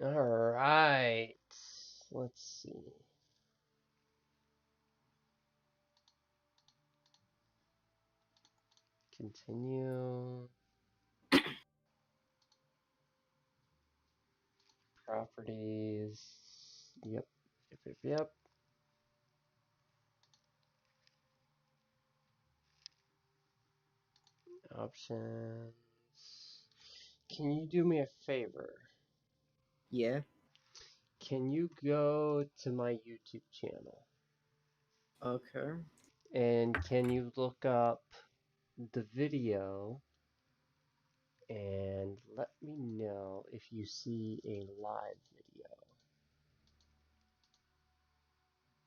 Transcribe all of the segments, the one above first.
All right. Let's see. Continue. Properties. Yep. Yep. Options. Can you do me a favor? Yeah. Can you go to my YouTube channel? Okay. And can you look up the video and let me know if you see a live video?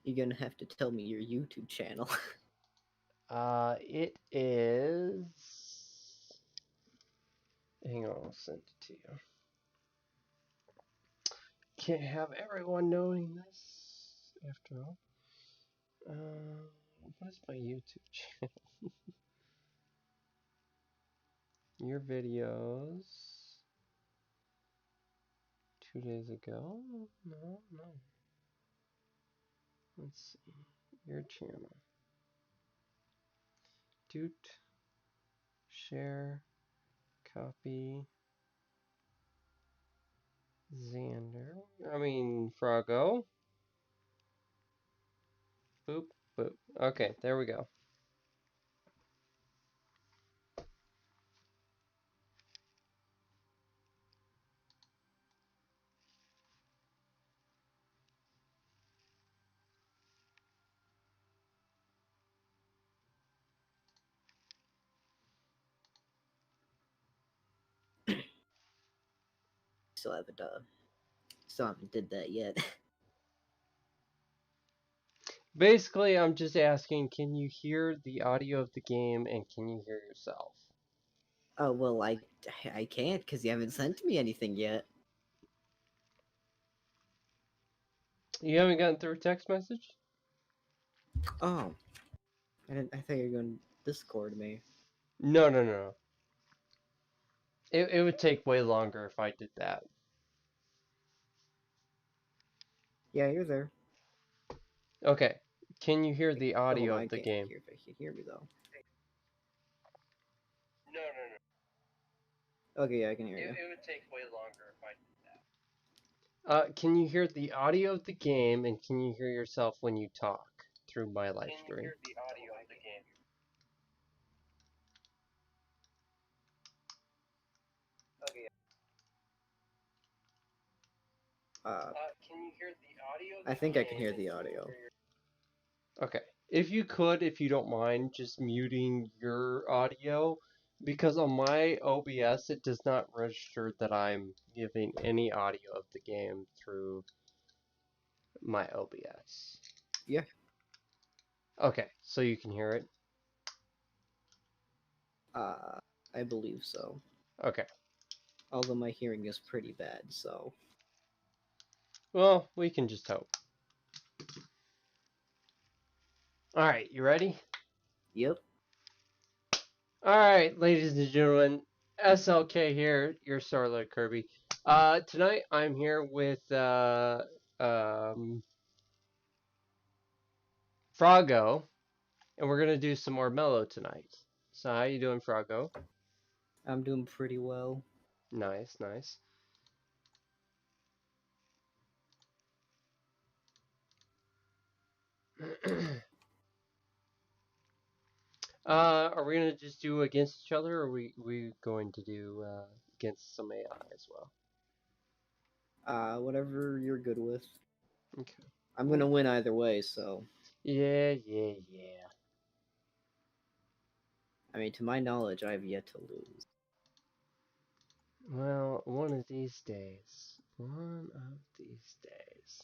You're gonna have to tell me your YouTube channel. It is. Hang on, I'll send it to you. Can't have everyone knowing this after all. What is my YouTube channel? Your videos 2 days ago? No. Let's see. Your channel. Doot. Share. Copy. Xander. Froggo. Boop. Boop. Okay, there we go. Still haven't did that yet. Basically, I'm just asking, can you hear the audio of the game and can you hear yourself? Oh well, I can't because you haven't sent me anything yet. You haven't gotten through a text message? Oh, I thought you were going to Discord me. No. It would take way longer if I did that. Yeah, you're there. Okay. Can you hear the Hold audio on, of I the can't game? hear if you hear me though. No. Okay, yeah, I can hear you. It would take way longer if I did that. Can you hear the audio of the game and can you hear yourself when you talk through my live stream? Can you hear the audio of the game? Okay. Can you hear the audio of the I think I can hear the game? audio. Okay. If you don't mind, just muting your audio, because on my OBS it does not register that I'm giving any audio of the game through my OBS. Yeah. Okay, so you can hear it? I believe so. Okay. Although my hearing is pretty bad, so. Well, we can just hope. Alright, you ready? Yep. Alright, ladies and gentlemen, SLK here, your Starlight Kirby. Tonight I'm here with Froggo, and we're gonna do some more Mellow tonight. So how you doing, Froggo? I'm doing pretty well. Nice. Are we gonna just do against each other, or are we going to do against some AI as well? Whatever you're good with. Okay. I'm gonna win either way, so. Yeah. I mean, to my knowledge, I have yet to lose. Well, one of these days. One of these days.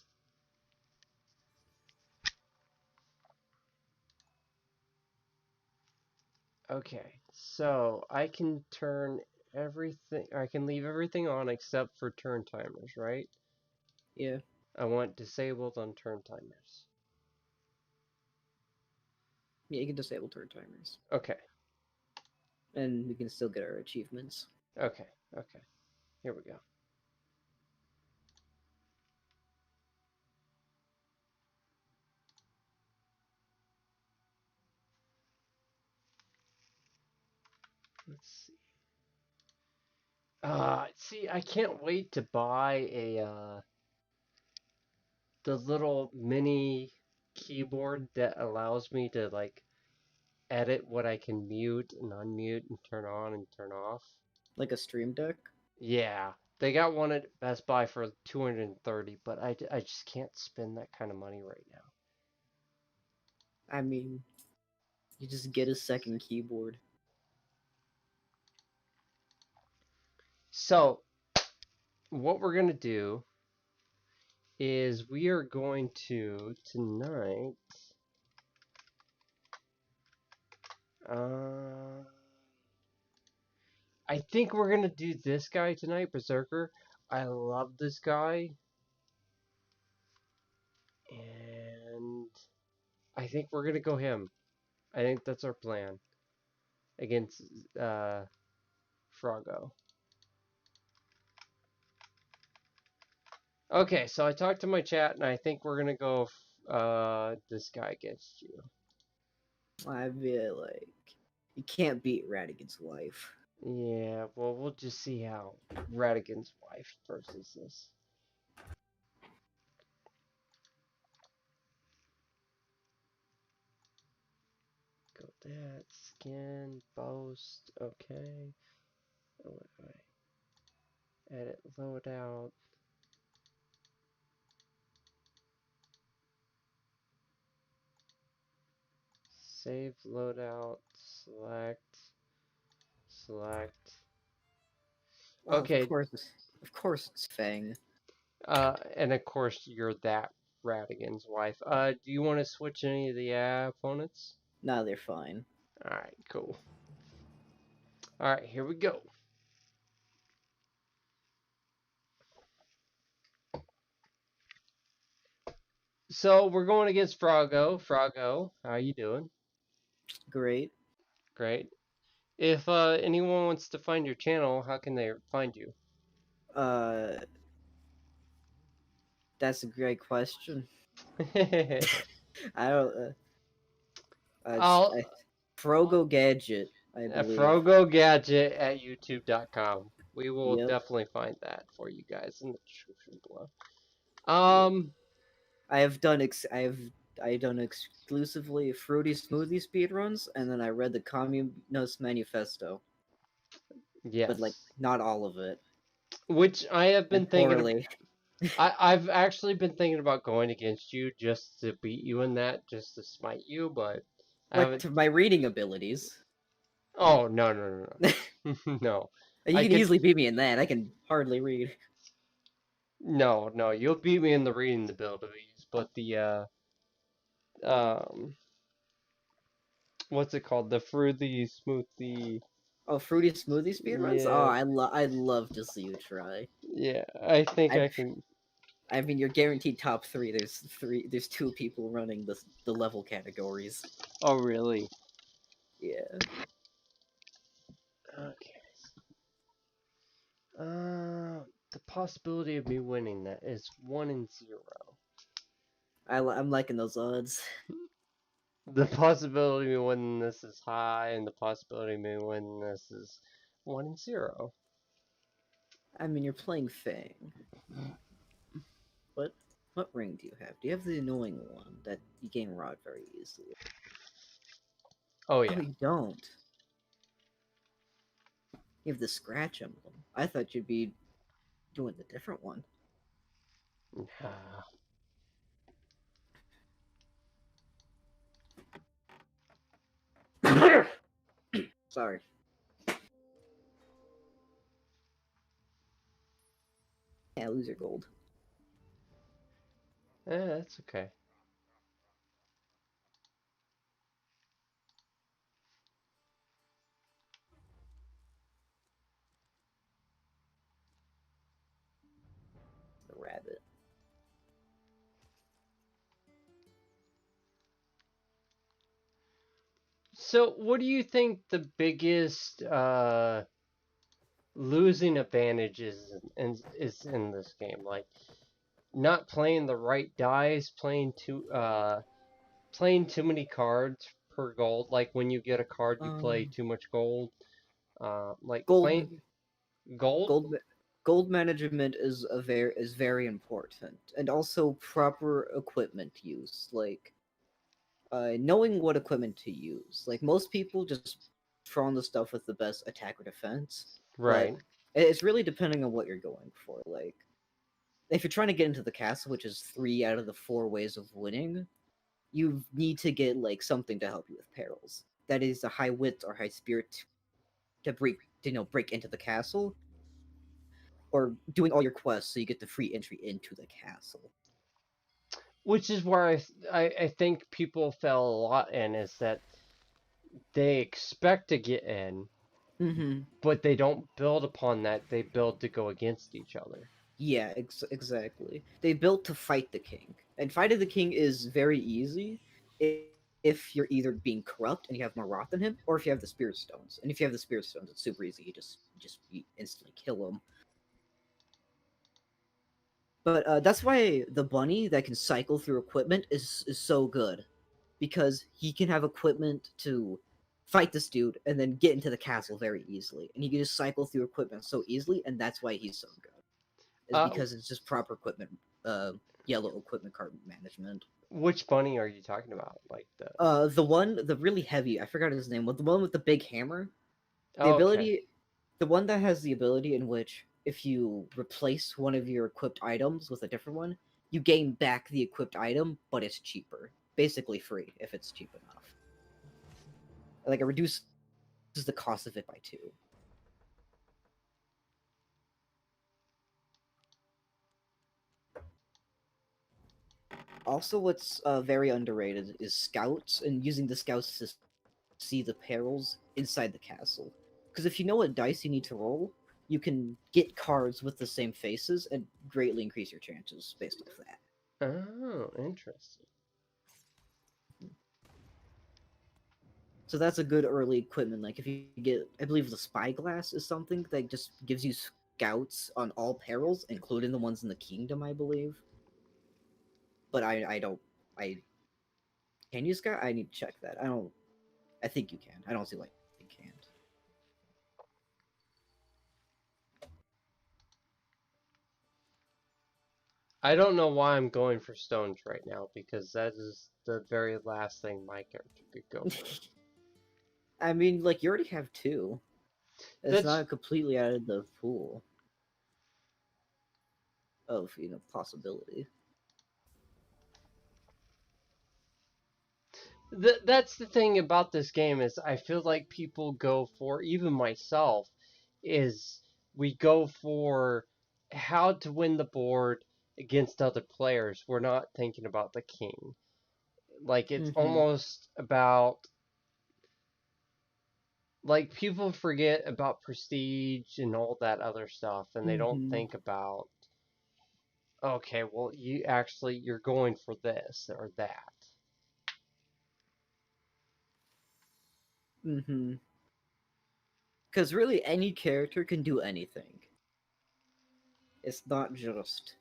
Okay, so I can turn everything, I can leave everything on except for turn timers, right? Yeah. I want disabled on turn timers. Yeah, you can disable turn timers. Okay, And we can still get our achievements. okay. Here we go. Let's see. See, I can't wait to buy the little mini keyboard that allows me to like edit what I can mute and unmute and turn on and turn off. Like a stream deck? Yeah, they got one at Best Buy for 230, but I just can't spend that kind of money right now. I mean, you just get a second keyboard. So, what we're gonna do is we are going to tonight. Uh, I think we're gonna do this guy tonight, Berserker. I love this guy, and I think we're gonna go him. I think that's our plan against Froggo. Okay, so I talked to my chat, and I think we're gonna go this guy against you. I feel like you can't beat Radigan's wife. Yeah, well, we'll just see how Radigan's wife versus this. Go that, skin, boast, okay. Oh, wait. Edit, loadout. Save loadout, select. Well, Okay, of course, it's Fang. and of course you're that Radigan's wife. Do you want to switch any of the opponents? No, they're fine. Alright, cool. Alright, here we go. So we're going against Froggo. Froggo, how you doing? Great. Great. If anyone wants to find your channel, how can they find you? Uh, that's a great question. I don't. I'll Frogo Gadget, I believe. Frogo Gadget at youtube.com. We will Yep. definitely find that for you guys in the description below. Yep. I have done exclusively fruity smoothie speedruns, and then I read the Communist Manifesto, but like Yes. not all of it, Which I have been and thinking of. poorly. I've actually been thinking about going against you just to beat you in that, just to smite you, but I Like haven't. to my reading abilities. Oh, no. No. You I can could. easily beat me in that. I can hardly read. No. You'll beat me in the reading abilities, but the, um, what's it called? The fruity smoothie. Oh, fruity smoothie speedruns? Oh, Yeah. I'd love to see you try. Yeah. I think I I can. I mean, you're guaranteed top three. There's two people running the level categories. Oh, really? Yeah. Okay. The possibility of me winning that is 1 in 0. I'm liking those odds. The possibility of me winning this is high, and the possibility of me winning this is 1 in 0. I mean, you're playing Fang. What ring do you have? Do you have the annoying one that you gain rod very easily? Oh, Oh, yeah. you don't. You have the scratch emblem. I thought you'd be doing the different one. Nah. Sorry. Yeah, lose your gold. That's okay. The rabbit. So, what do you think the biggest losing advantage is in this game? Like, not playing the right dice, playing too many cards per gold. Like when you get a card, you play Um, too much gold. Like Gold plain gold. gold gold management is very important, and also proper equipment use, like knowing what equipment to use. Like most people just throw on the stuff with the best attack or defense, but Right. it's really depending on what you're going for. Like if you're trying to get into the castle, which is 3 out of the 4 ways of winning, you need to get like something to help you with perils. That is a high wit or high spirit to break into the castle, or doing all your quests so you get the free entry into the castle. Which is where I think people fell a lot in is that they expect to get in, Mm-hmm. but they don't build upon that. They build to go against each other. Yeah, exactly. They built to fight the king, and fighting the king is very easy if you're either being corrupt and you have more rot than him, or if you have the spirit stones. And if you have the spirit stones, it's super easy. You instantly kill him. But that's why the bunny that can cycle through equipment is so good, because he can have equipment to fight this dude and then get into the castle very easily, and he can just cycle through equipment so easily, and that's why he's so good. Is Uh, because it's just proper equipment, yellow equipment card management. which bunny are you talking about? Like the The really heavy, I forgot his name, but the one with the big hammer, the oh, okay. ability, the one that has the ability in which if you replace one of your equipped items with a different one, you gain back the equipped item, but it's cheaper, basically free if it's cheap enough. Like it reduces the cost of it by 2. Also, what's very underrated is scouts, and using the scouts to see the perils inside the castle. Because if you know what dice you need to roll, you can get cards with the same faces and greatly increase your chances based off that. Oh, interesting. So that's a good early equipment. Like if you get, I believe the spyglass is something that just gives you scouts on all perils, including the ones in the kingdom, I believe. But I don't, I can you scout? I need to check that. I don't. I think you can. I don't see why you can't. I don't know why I'm going for stones right now because that is the very last thing my character could go for. I mean, like you already have 2. It's That's not completely out of the pool of possibility. that's the thing about this game is I feel like people go for even myself is we go for how to win the board against other players. We're not thinking about the king. Like it's Mm-hmm. almost about like people forget about prestige and all that other stuff and they don't Mm-hmm. think about okay, well you're going for this or that. Mm-hmm. Because really, any character can do anything. It's not just,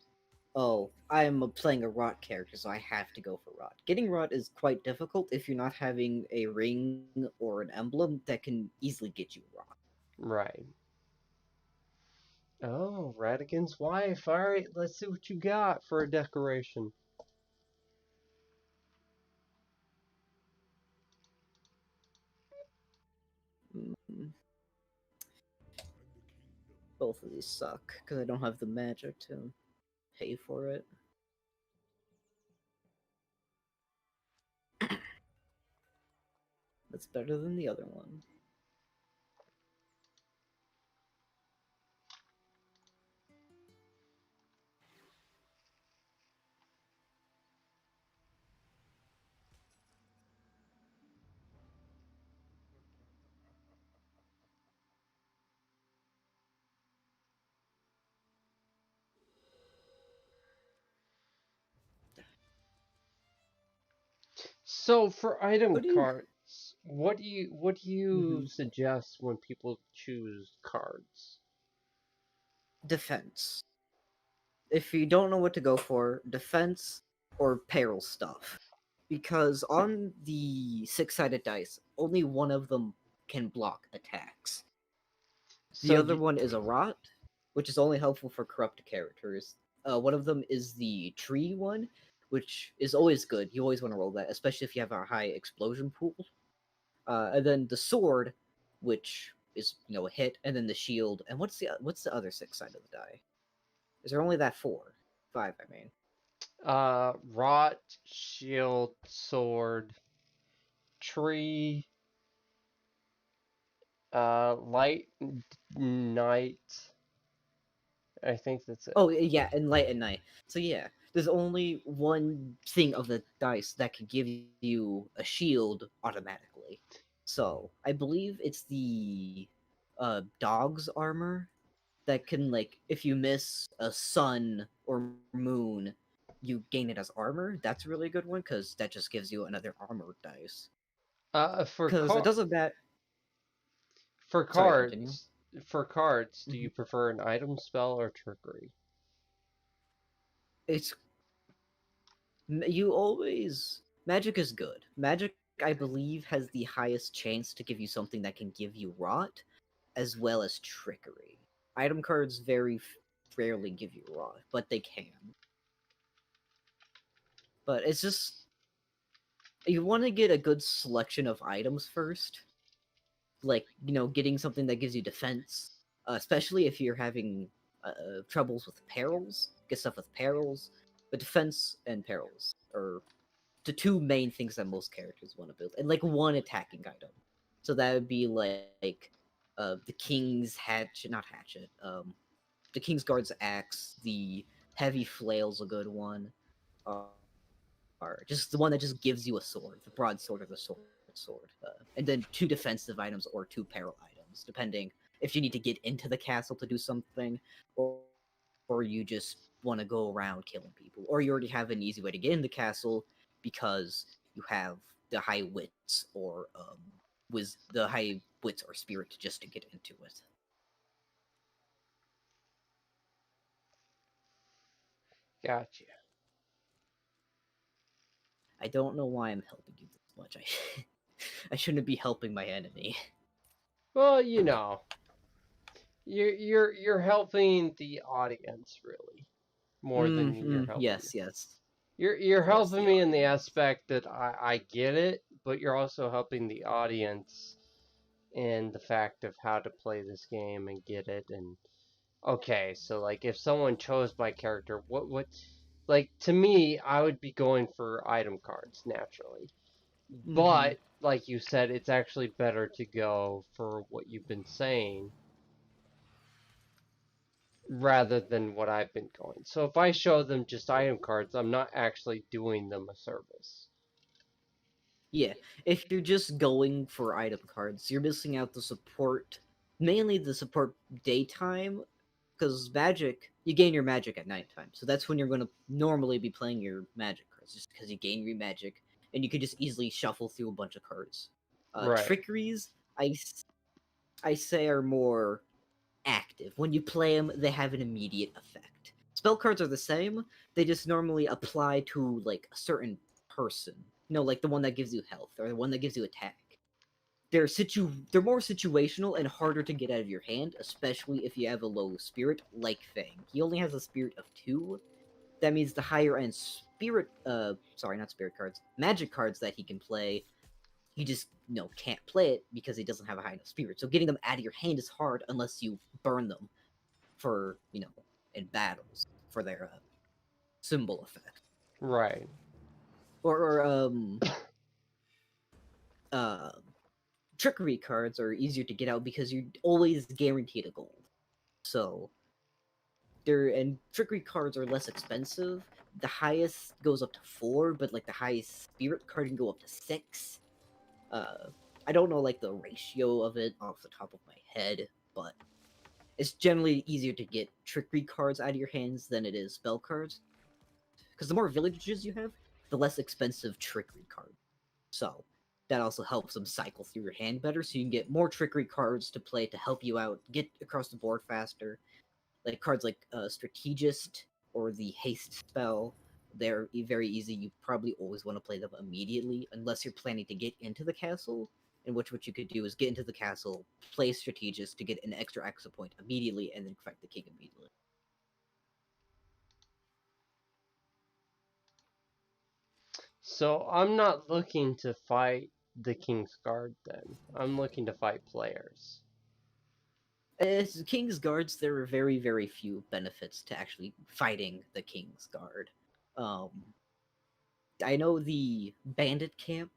oh, I'm playing a rot character, so I have to go for rot. Getting rot is quite difficult if you're not having a ring or an emblem that can easily get you rot. Right. Oh, Radigan's wife. All right, let's see what you got for a decoration. Mm. Both of these suck because I don't have the magic to pay for it. That's better than the other one. So for item What do you? cards, what do you Mhm. suggest when people choose cards? Defense. If you don't know what to go for, defense or peril stuff. Because on the 6-sided dice, only one of them can block attacks. The So other you, one is a rot, which is only helpful for corrupt characters. One of them is the tree one, which is always good. You always want to roll that, especially if you have a high explosion pool. And then the sword, which is a hit, and then the shield. And what's the other six side of the die? Is there only that four? Five, I mean. rot, shield, sword, tree, light, night. I think that's it. Oh yeah, and light and night. So yeah, there's only one thing of the dice that can give you a shield automatically. So I believe it's the dog's armor that can, like, if you miss a sun or moon, you gain it as armor. That's a really good one because that just gives you another armor dice. Uh, for Because it car doesn't matter. for Sorry, continue. cards, for cards, do Mhm. you prefer an item spell or trickery? It's you always magic is good. Magic, I believe, has the highest chance to give you something that can give you rot as well as trickery. Item cards very rarely give you rot, but they can. But it's just you want to get a good selection of items first, like getting something that gives you defense, especially if you're having troubles with perils. Get stuff with perils, but defense and perils are the two main things that most characters want to build, and like one attacking item. So that would be like the King's Hatchet, not Hatchet, the King's Guard's axe, the heavy flail's a good one, or just the one that just gives you a sword, the broadsword or the sword, and then two defensive items or two peril items, depending if you need to get into the castle to do something, or you just want to go around killing people, or you already have an easy way to get in the castle because you have the high wits or the high wits or spirit just to get into it. Gotcha. I don't know why I'm helping you this much. I shouldn't be helping my enemy. Well, you're helping the audience really more than you're helping me. Yes, yes, You're yes. helping The me in the audience. aspect that I get it, but you're also helping the audience in the fact of how to play this game and get it. And okay, so like if someone chose my character, what like to me, I would be going for item cards naturally. Mm-hmm. But like you said, it's actually better to go for what you've been saying rather than what I've been going. So if I show them just item cards, I'm not actually doing them a service. Yeah, if you're just going for item cards, you're missing out the support, mainly the support daytime, because magic, you gain your magic at nighttime. So that's when you're going to normally be playing your magic cards, just because you gain your magic, and you could just easily shuffle through a bunch of cards. Right. Trickeries, I say, are more active. When you play them, they have an immediate effect. Spell cards are the same. They just normally apply to like a certain person. Like the one that gives you health or the one that gives you attack. They're more situational and harder to get out of your hand, especially if you have a low spirit like Fang. He only has a spirit of 2. That means the higher end spirit sorry, not spirit cards, magic cards that he can play, he just can't play it because he doesn't have a high enough spirit. So getting them out of your hand is hard unless you burn them for in battles for their symbol effect. Right. Or uh trickery cards are easier to get out because you're always guaranteed a gold. So trickery cards are less expensive. The highest goes up to 4, but like the highest spirit card can go up to 6. Uh, I don't know like the ratio of it off the top of my head, but it's generally easier to get trickery cards out of your hands than it is spell cards. Because the more villages you have, the less expensive trickery card. So that also helps them cycle through your hand better, so you can get more trickery cards to play to help you out, get across the board faster. Like cards like Strategist or the Haste spell, they're very easy. You probably always want to play them immediately, unless you're planning to get into the castle. in which what you could do is get into the castle, play strategist to get an extra extra point immediately, and then fight the king immediately. So I'm not looking to fight the King's Guard then. I'm looking to fight players. As King's Guards, there are very, very few benefits to actually fighting the King's Guard. Um, I know the bandit camp,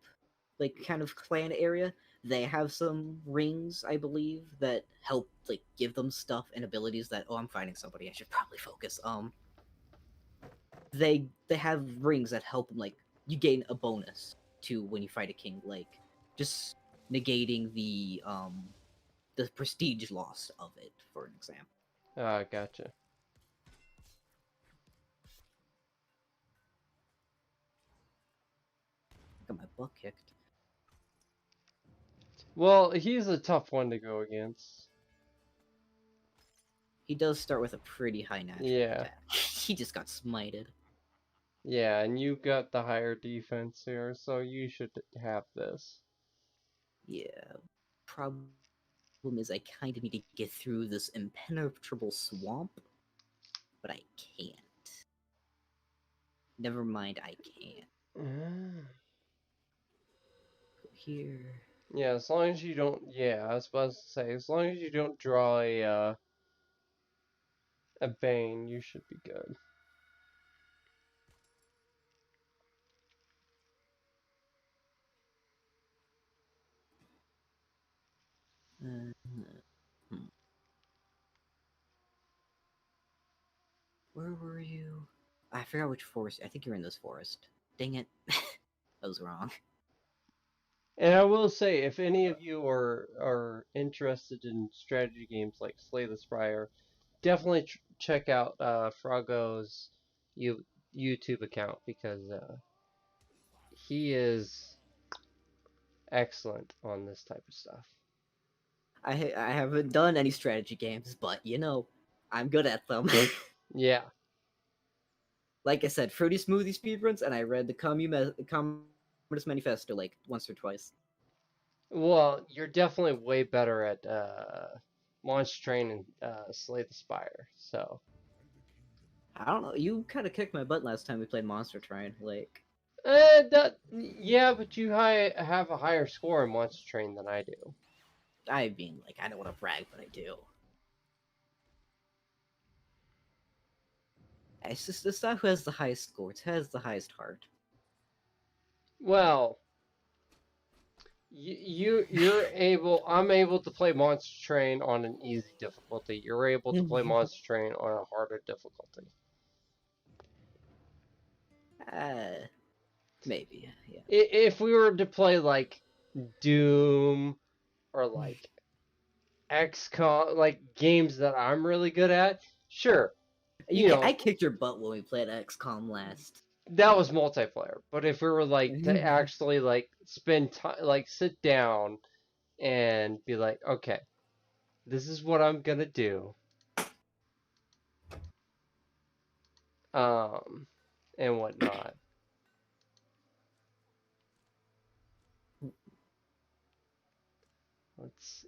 like kind of clan area, they have some rings, I believe, that help like give them stuff and abilities that I'm fighting somebody, I should probably focus. They have rings that help them like you gain a bonus to when you fight a king, like just negating the prestige loss of it, for an example. Ah, gotcha. Got my butt kicked. Well, he's a tough one to go against. He does start with a pretty high natural Yeah. attack. He just got smited. Yeah, and you got the higher defense here, so you should have this. Yeah. Problem is I kind of need to get through this impenetrable swamp, but I can't. Never mind, I can't. Ah. Go here. Yeah, as long as you don't. Yeah, I was about to say, as long as you don't draw a bane, you should be good. Uh, hmm. Where were you? I forgot which forest. I think you're in this forest. Dang it. I was wrong. And I will say, if any of you are interested in strategy games like Slay the Spire, definitely check out Froggo's YouTube account because he is excellent on this type of stuff. I haven't done any strategy games, but I'm good at them. Yeah. Like I said, Fruity Smoothie speedruns, and I read the Communist Manifesto like once or twice. Well, you're definitely way better at Launch Train and Slay the Spire. So. I don't know. You kind of kicked my butt last time we played Monster Train. Like, Yeah, but you have a higher score in Monster Train than I do. I mean, like, I don't want to brag, but I do. It's not who has the highest score. It's who has the highest heart. Well, you're able. I'm able to play Monster Train on an easy difficulty. You're able to play Monster Train on a harder difficulty. Maybe, yeah. If we were to play like Doom or like XCOM, like games that I'm really good at, sure, I kicked your butt when we played XCOM last. that was multiplayer. But if we were like to actually like spend time, like sit down and be like, okay, this is what I'm gonna do, and whatnot. Let's see.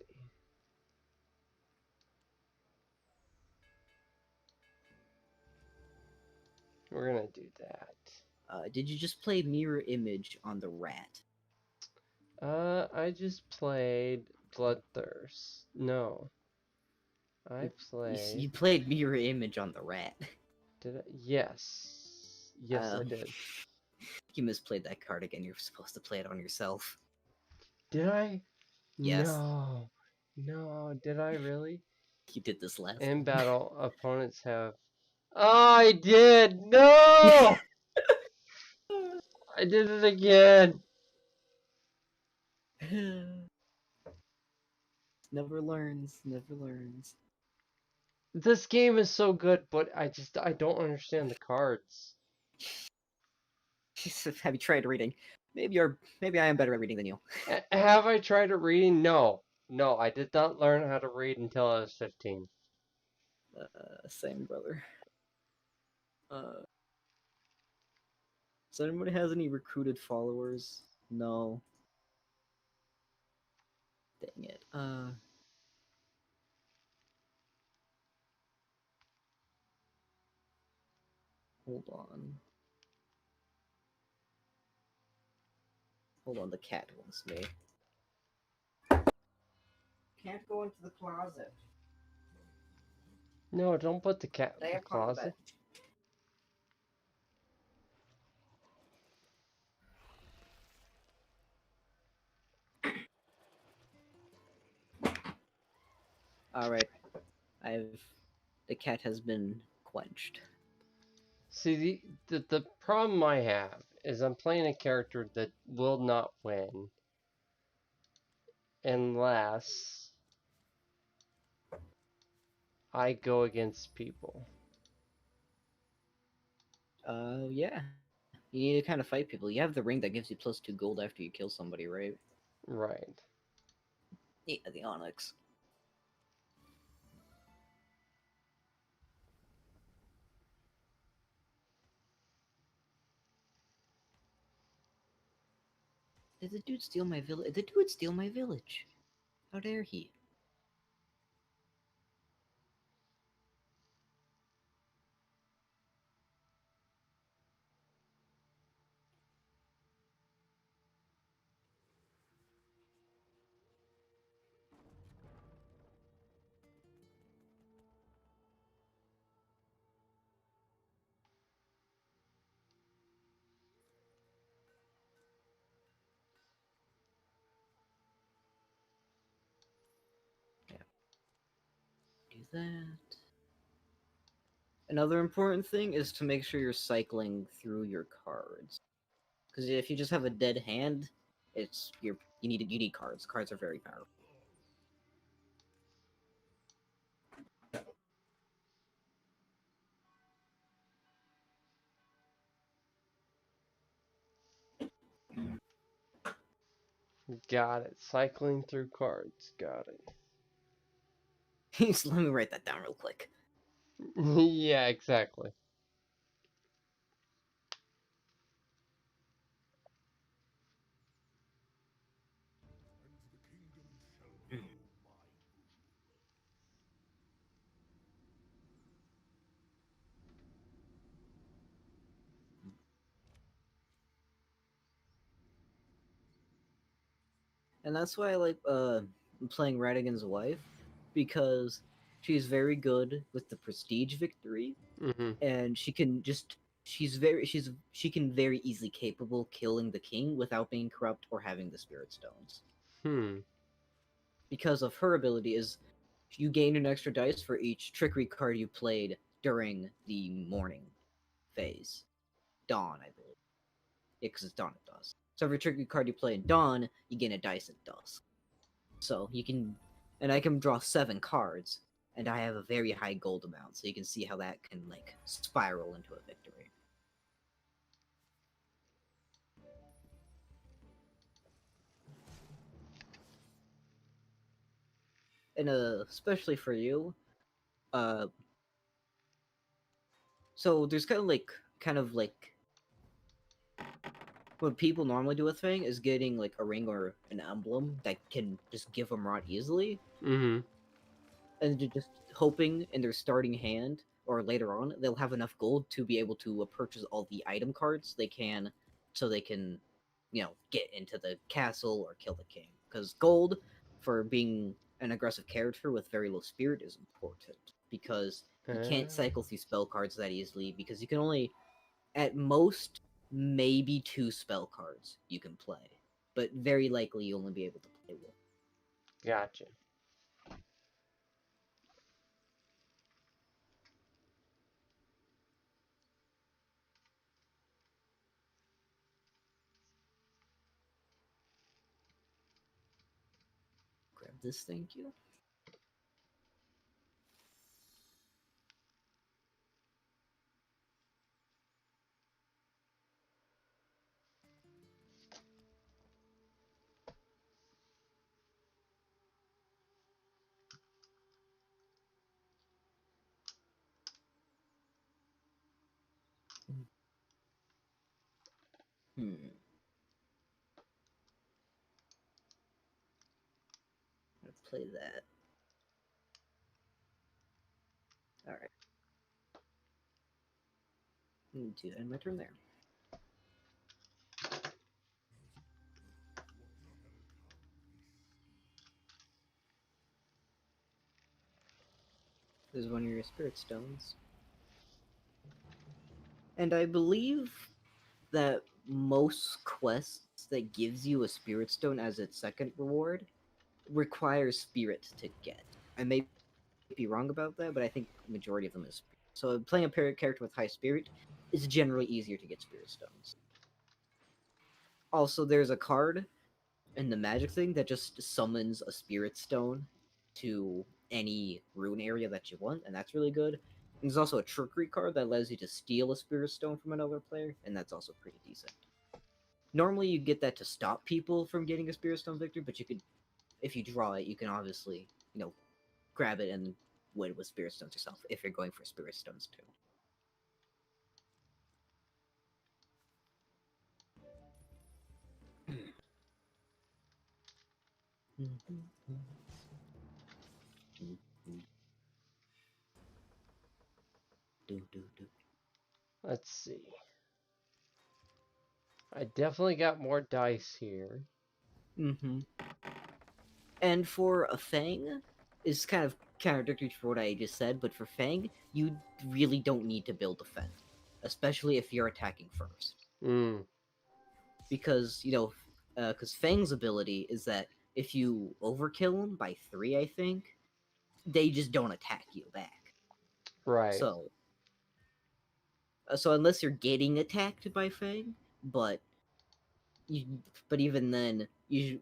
We're gonna do that. Did you just play Mirror Image on the Rat? I just played Bloodthirst. No, I played. You played Mirror Image on the Rat. Did I? Yes. Yes, I did. You misplayed that card again. You're supposed to play it on yourself. Did I? Yes. No. No, did I really? You did this last In time. battle, opponents have. Oh, I did! No! I did it again! Never learns, never learns. This game is so good, but I don't understand the cards. Have you tried reading? Maybe I am better at reading than you. Have I tried to reading? No. No, I did not learn how to read until I was 15. Same, brother. So anybody has any recruited followers? No. Dang it. Hold on. Hold on, the cat wants me. Can't go into the closet. No, don't put the cat in Stay the up on the bed. closet. Alright. The cat has been quenched. See, the problem I have is I'm playing a character that will not win unless I go against people. Yeah. You need to kind of fight people. You have the ring that gives you +2 gold after you kill somebody, right? Right. Yeah, the onyx. Did the dude steal my village? The dude steal my village. How dare he? Yeah. Do that. Another important thing is to make sure you're cycling through your cards. Because if you just have a dead hand, you need cards. Cards are very powerful. Got it. Cycling through cards. Got it. So let me write that down real quick. Yeah, exactly. And that's why I like playing Radigan's wife, because she's very good with the prestige victory, Mm-hmm. and she can very easily capable killing the king without being corrupt or having the spirit stones. Hmm. Because of her ability is you gain an extra dice for each trickery card you played during the morning phase. Dawn, I believe. Yeah, because it's dawn at dusk. So every trickery card you play in dawn, you gain a dice at dusk. So you can, and I can draw 7 cards, and I have a very high gold amount, so you can see how that can like spiral into a victory. And especially for you, uh, so there's kind of like what people normally do a thing is getting like a ring or an emblem that can just give them rot easily, Mm-hmm. and they're just hoping in their starting hand or later on they'll have enough gold to be able to purchase all the item cards they can, so they can, get into the castle or kill the king. Because gold for being an aggressive character with very low spirit is important, because you can't cycle through spell cards that easily, because you can only at most maybe 2 spell cards you can play, but very likely you'll only be able to play one. Gotcha. Grab this, thank you. Hmm. play that. All right. Need to end my turn there. This is one of your spirit stones. And I believe that most quests that gives you a spirit stone as its second reward requires spirit to get. I may be wrong about that, but I think the majority of them is spirit. So playing a character with high spirit is generally easier to get spirit stones. Also, there's a card in the magic thing that just summons a spirit stone to any rune area that you want, and that's really good. And there's also a trickery card that allows you to steal a spirit stone from another player, and that's also pretty decent. Normally, you get that to stop people from getting a spirit stone victory, but you could, if you draw it, you can obviously, grab it and win with spirit stones yourself if you're going for spirit stones too. Let's see. I definitely got more dice here. Mm-hmm. And for a Fang, is kind of contradictory to what I just said, but for Fang, you really don't need to build defend, especially if you're attacking first. Mm. Because, because Fang's ability is that if you overkill them by 3, I think, they just don't attack you back. Right. So unless you're getting attacked by Fang, but even then,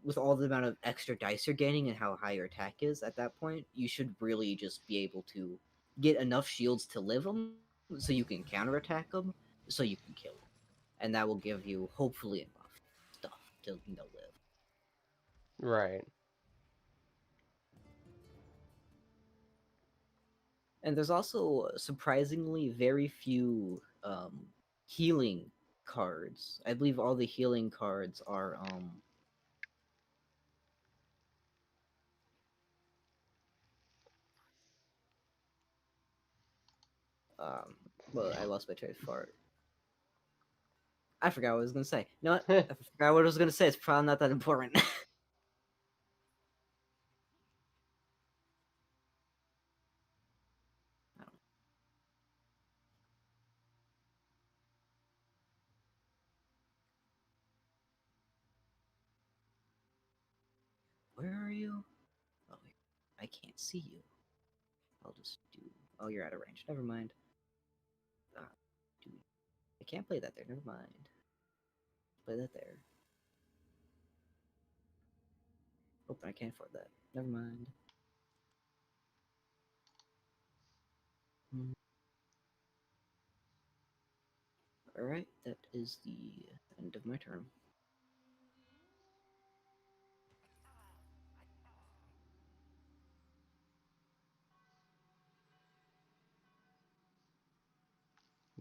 with all the amount of extra dice you're getting and how high your attack is at that point, you should really just be able to get enough shields to live them, so you can counterattack them, so you can kill them, and that will give you hopefully enough stuff to live. Right. And there's also surprisingly very few healing cards. I believe all the healing cards are well, I lost my train of thought. I forgot what I was gonna say. No, I forgot what I was gonna say. It's probably not that important. Where are you? Oh, I can't see you. I'll just do. Oh, you're out of range. Never mind. Dude, I can't play that there. Never mind. Play that there. Oh, I can't afford that. Never mind. Alright, that is the end of my turn.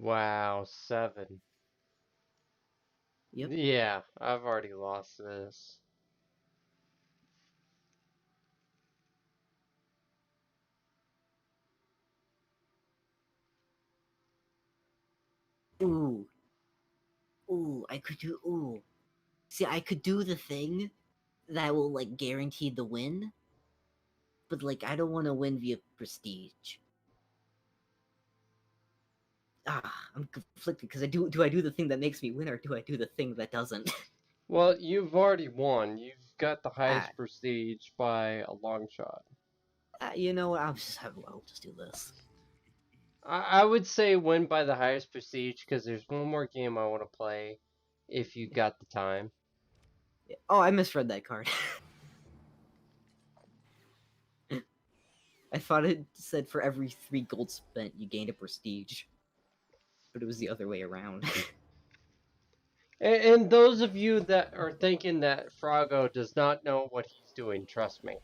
Wow, 7. Yep. Yeah, I've already lost this. Ooh. Ooh, I could do. Ooh. See, I could do the thing that will, guarantee the win, but, I don't want to win via prestige. I'm conflicted because do I do the thing that makes me win, or do I do the thing that doesn't? Well, you've already won. You've got the highest prestige by a long shot. You know what? I'll just do this. I would say win by the highest prestige because there's one more game I want to play if you got the time. Yeah. Oh, I misread that card. I thought it said for every 3 gold spent, you gained a prestige. But it was the other way around. And those of you that are thinking that Froggo does not know what he's doing, trust me.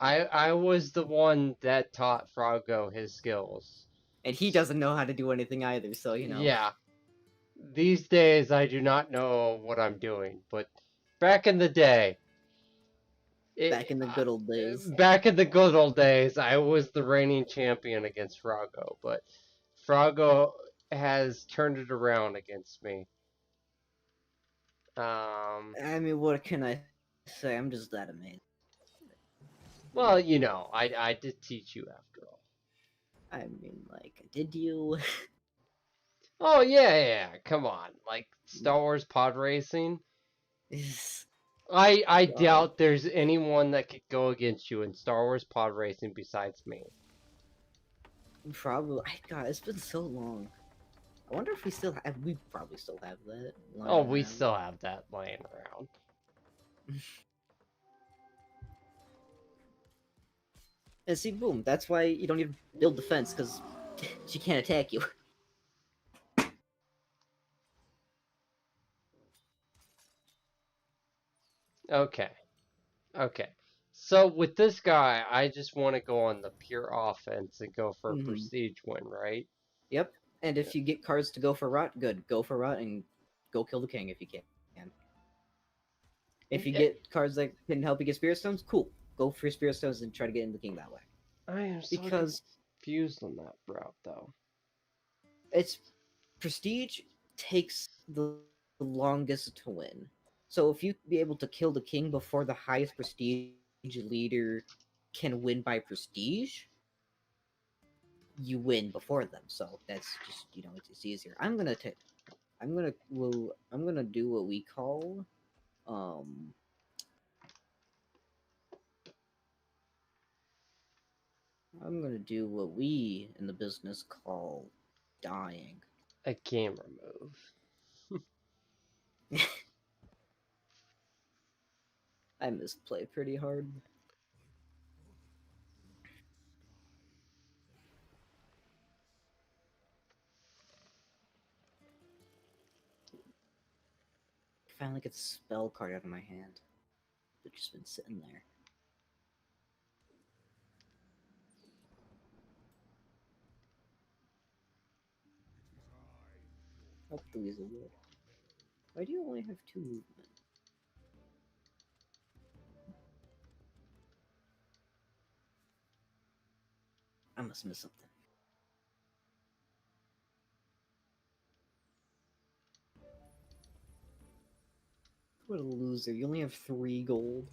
I was the one that taught Froggo his skills. And he doesn't know how to do anything either, so, Yeah. These days I do not know what I'm doing, but back in the day, Back in the good old days. Back in the good old days, I was the reigning champion against Frago, but Frago has turned it around against me. Um, I mean, what can I say? I'm just that amazing. well, I did teach you after all. I mean, like, did you? Oh yeah, come on, like Star Wars pod racing. I God, doubt there's anyone that could go against you in Star Wars pod racing besides me. probably. God, it's been so long. I wonder if we still have. We probably still have that Oh, lying we around. still have that laying around. And see, boom. That's why you don't need to build defense because she can't attack you. Okay, okay. So with this guy, I just want to go on the pure offense and go for a Hmm. prestige win, right? Yep. And if you get cards to go for rot, good. Go for rot and go kill the king if you can. If you Okay. get cards that can help you get spirit stones, cool. Go for spirit stones and try to get in the king that way. I am so Because confused on that route, though. it's prestige takes the longest to win. So if you be able to kill the king before the highest prestige leader can win by prestige, you win before them. So that's just it's easier. I'm gonna do what we call um I'm gonna do what we in the business call dying. A game remove. I misplay pretty hard. Finally get the spell card out of my hand. It's just been sitting there. Up the weasel wood. Why do you only have 2 movement? I must miss something. What a loser. You only have 3 gold.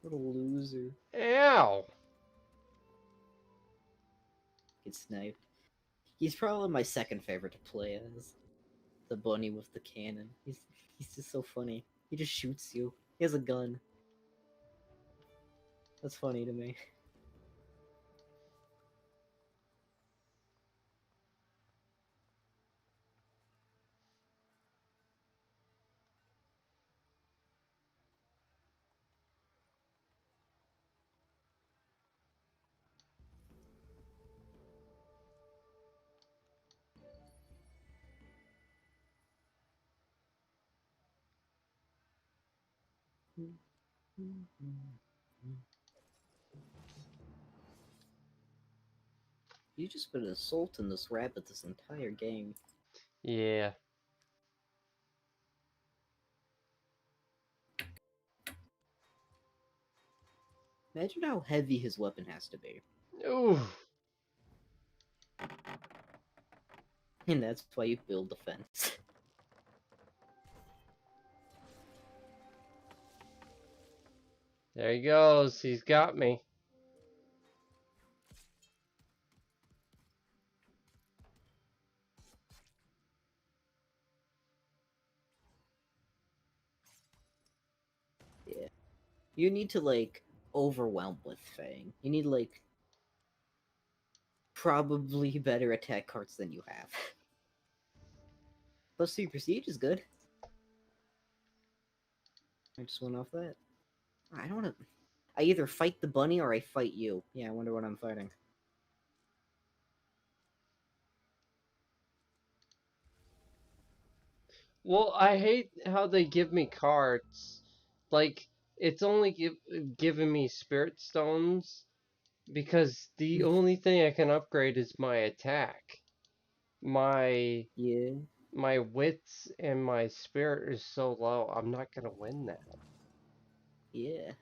What a loser. Ow! Get sniped. He's probably my second favorite to play as. The bunny with the cannon. He's just so funny. He just shoots you. He has a gun. That's funny to me. You just been assaulting this rabbit this entire game. Yeah. Imagine how heavy his weapon has to be. Ooh. And that's why you build defense. There he goes. He's got me. Yeah. You need to, like, overwhelm with Fang. You need, like, probably better attack cards than you have. Plus 3 Prestige is good. I just went off that. I don't want to. I either fight the bunny or I fight you. Yeah, I wonder what I'm fighting. Well, I hate how they give me cards. Like, it's only giving me spirit stones because the only thing I can upgrade is my attack. My Yeah. my wits and my spirit is so low. I'm not gonna win that. Yeah.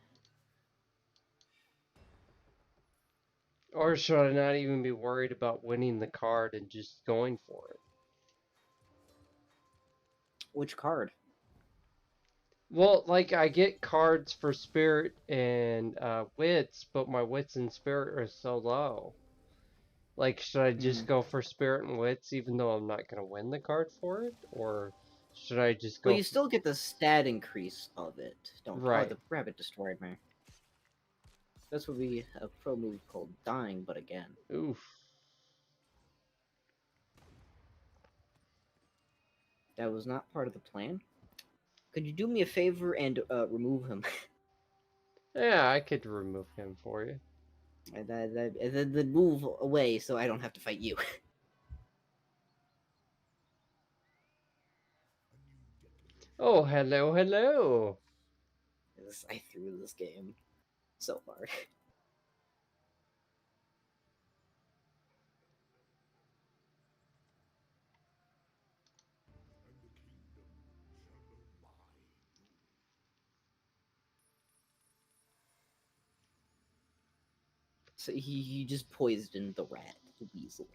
Or should I not even be worried about winning the card and just going for it? Which card? Well, like I get cards for spirit and wits, but my wits and spirit are so low. Like, should I Hmm. just go for spirit and wits even though I'm not gonna win the card for it? Or should I just Well, go you for... still get the stat increase of it. Don't. Oh, Right. the rabbit destroyed me. This would be a pro move called dying, but again. Oof. That was not part of the plan. Could you do me a favor and remove him? Yeah, I could remove him for you. and then move away so I don't have to fight you. Oh, hello, hello. I threw this game so hard. So he just poisoned the rat, the weasel.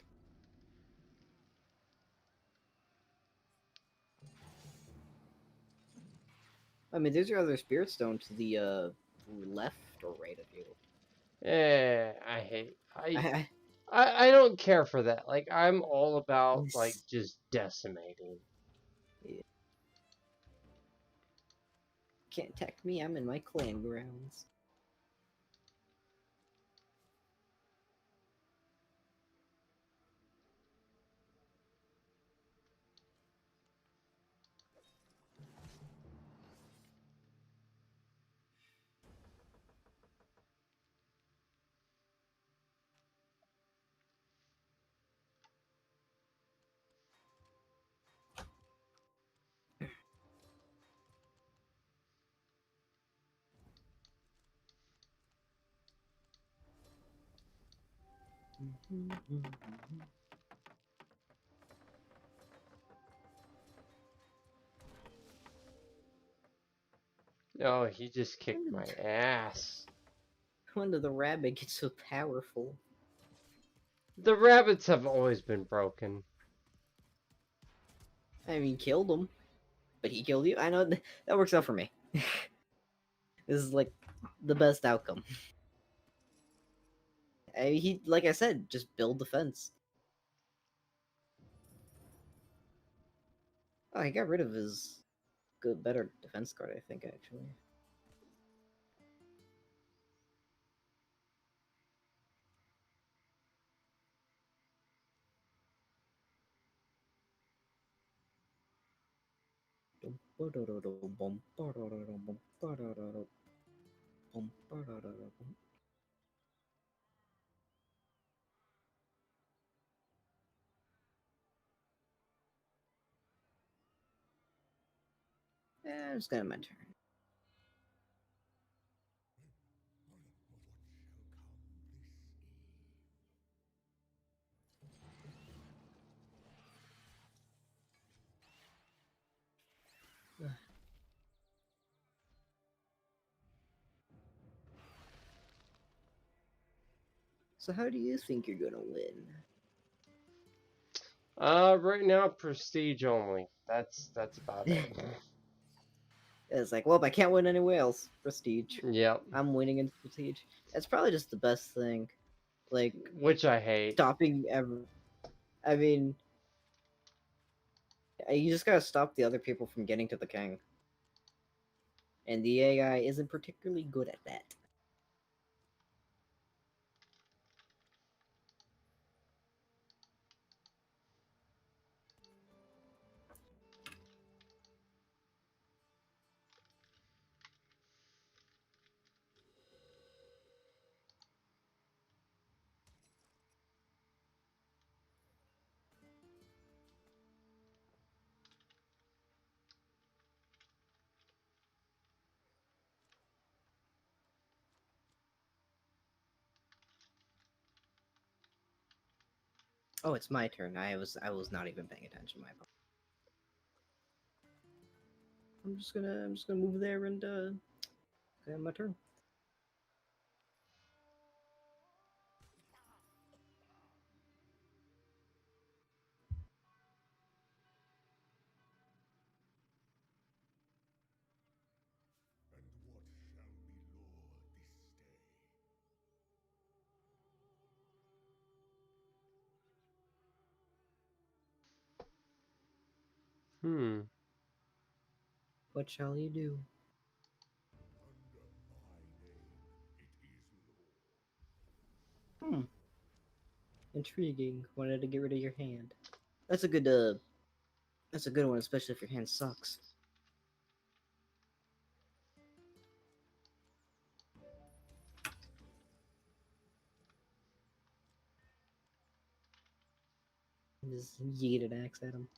I mean, there's your other spirit stone to the left or right of you. I hate... I, I don't care for that. Like, I'm all about, like, I, just decimating. yeah. Can't attack me, I'm in my clan grounds. Oh, he just kicked my ass. When did the rabbit get so powerful? The rabbits have always been broken. I mean, killed him, but he killed you. I know that works out for me. This is like the best outcome. He, like I said, just build the fence. Oh, he got rid of his good, better defense card, I think, actually. Yeah, it's gonna my turn. So how do you think you're gonna win? Right now, prestige only. That's about it. It's like, well, I can't win anywhere else. Prestige. Yep. I'm winning in prestige. That's probably just the best thing. Like, Which I hate. stopping ever. I mean, you just gotta stop the other people from getting to the king. And the AI isn't particularly good at that. Oh, it's my turn. I was not even paying attention. My apologies. I'm just gonna move there and okay, my turn. Hmm. What shall you do? Hmm. Intriguing. Wanted to get rid of your hand. That's a good that's a good one, especially if your hand sucks. Just yeet an axe at him.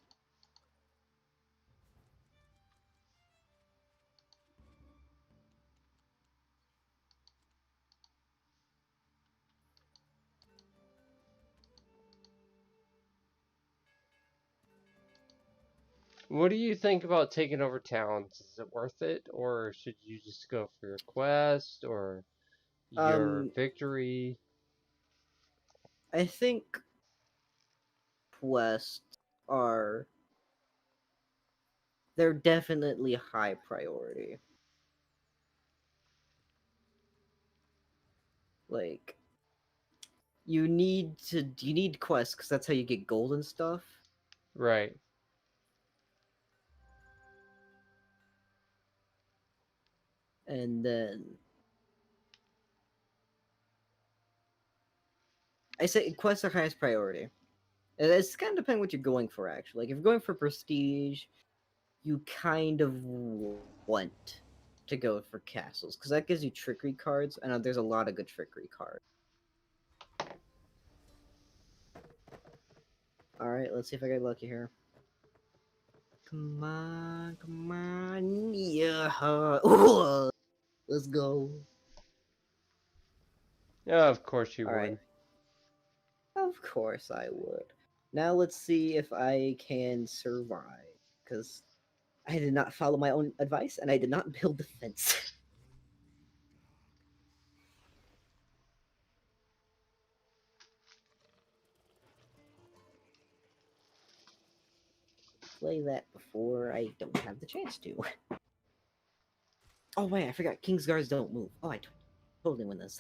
What do you think about taking over towns? Is it worth it, or should you just go for your quest or your Um, victory? I think quests are they're definitely high priority. Like you need quests because that's how you get gold and stuff. Right. And then I say quests are highest priority. And it's kind of depending what you're going for actually. Like if you're going for prestige, you kind of want to go for castles because that gives you trickery cards. I know there's a lot of good trickery cards. All right, let's see if I get lucky here. Come on, yeah. Let's go. Yeah, of course you All right, would. of course I would. Now let's see if I can survive because I did not follow my own advice and I did not build the fence. Play that before I don't have the chance to. Oh wait, I forgot. King's guards don't move. Oh, I totally win this.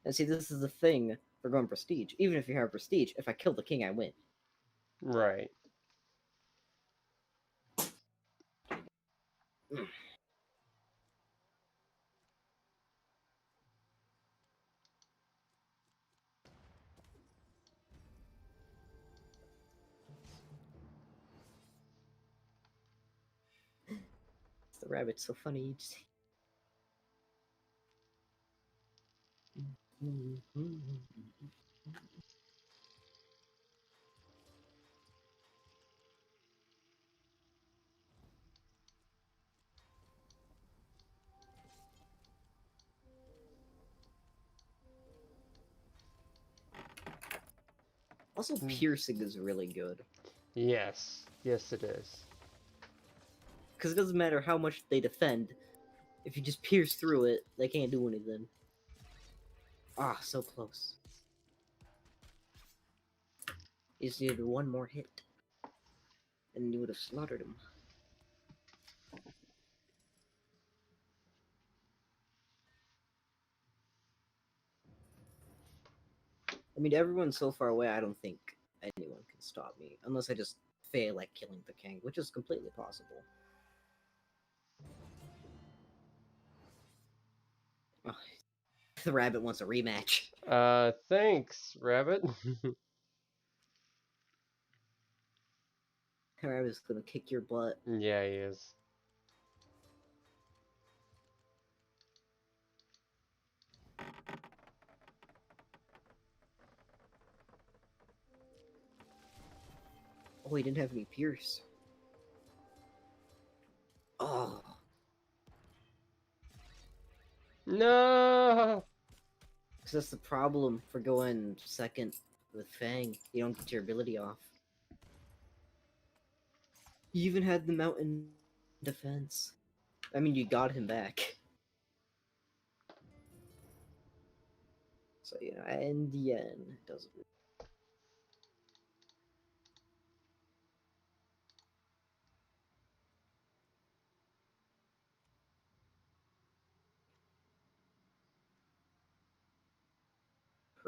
And see, this is the thing for going prestige. Even if you have prestige, if I kill the king, I win. Right. The rabbit's so funny. You just... Also, Hmm. piercing is really good. Yes. Yes, it is. Because it doesn't matter how much they defend, if you just pierce through it, they can't do anything. Ah, so close. You just needed one more hit, and you would have slaughtered him. I mean, everyone's so far away, I don't think anyone can stop me. Unless I just fail at killing the king, which is completely possible. Oh, the rabbit wants a rematch. Thanks, Rabbit. The rabbit's gonna kick your butt. Yeah, he is. Oh, he didn't have any pierce. Oh, No. because that's the problem for going second with Fang. You don't get your ability off. You even had the mountain defense. I mean, you got him back. So, you know, in the end, it doesn't.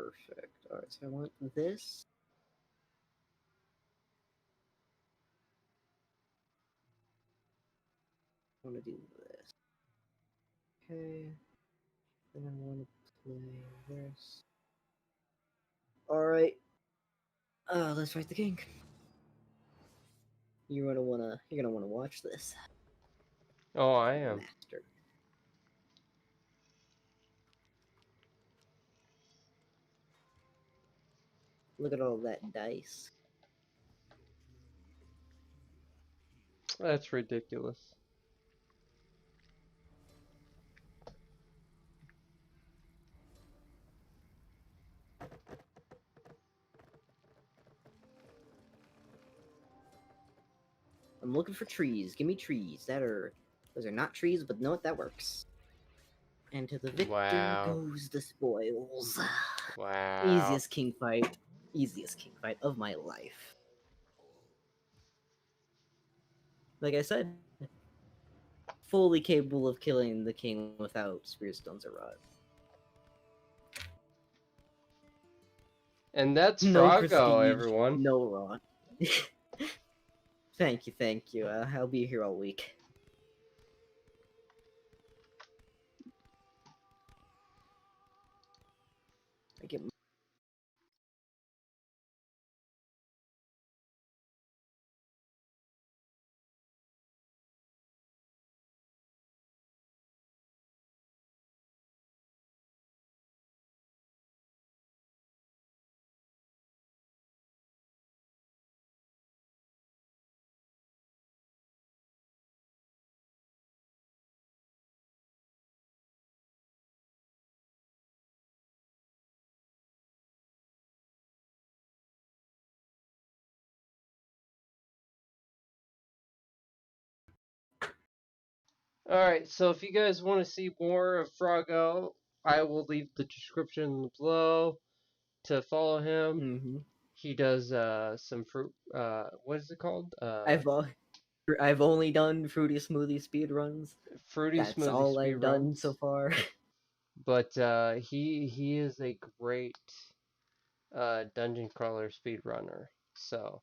Perfect. Alright, so I want this. I want to do this. Okay. Then I want to play this. Alright. Let's write the king. You're gonna wanna watch this. Oh, I am. Master. Look at all that dice. That's ridiculous. I'm looking for trees. Give me trees. Those are not trees, but know what, that works. And to the victor Wow. goes the spoils. Wow. Easiest king fight. Easiest king fight of my life. Like I said, fully capable of killing the king without spear, stones, or rod. And that's No Froggo, prestige, everyone. no rod. Thank you, thank you. I'll be here all week. I get Alright, so if you guys want to see more of Froggo, I will leave the description below to follow him. mm-hmm. He does some fruit what is it called? I've only done fruity smoothie speed runs. Fruity That's smoothie all speed I've done so runs. far. But he is a great dungeon crawler speedrunner. So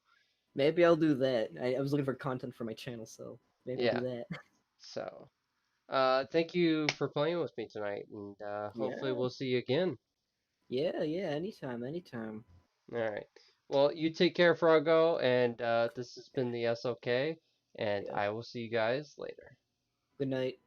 Maybe I'll do that. I was looking for content for my channel, so maybe I'll yeah. do that. So thank you for playing with me tonight, and hopefully Yeah, we'll see you again. yeah, yeah. Anytime, anytime. All right. Well, you take care, Froggo, and this has been the SOK, and Yeah. I will see you guys later. Good night.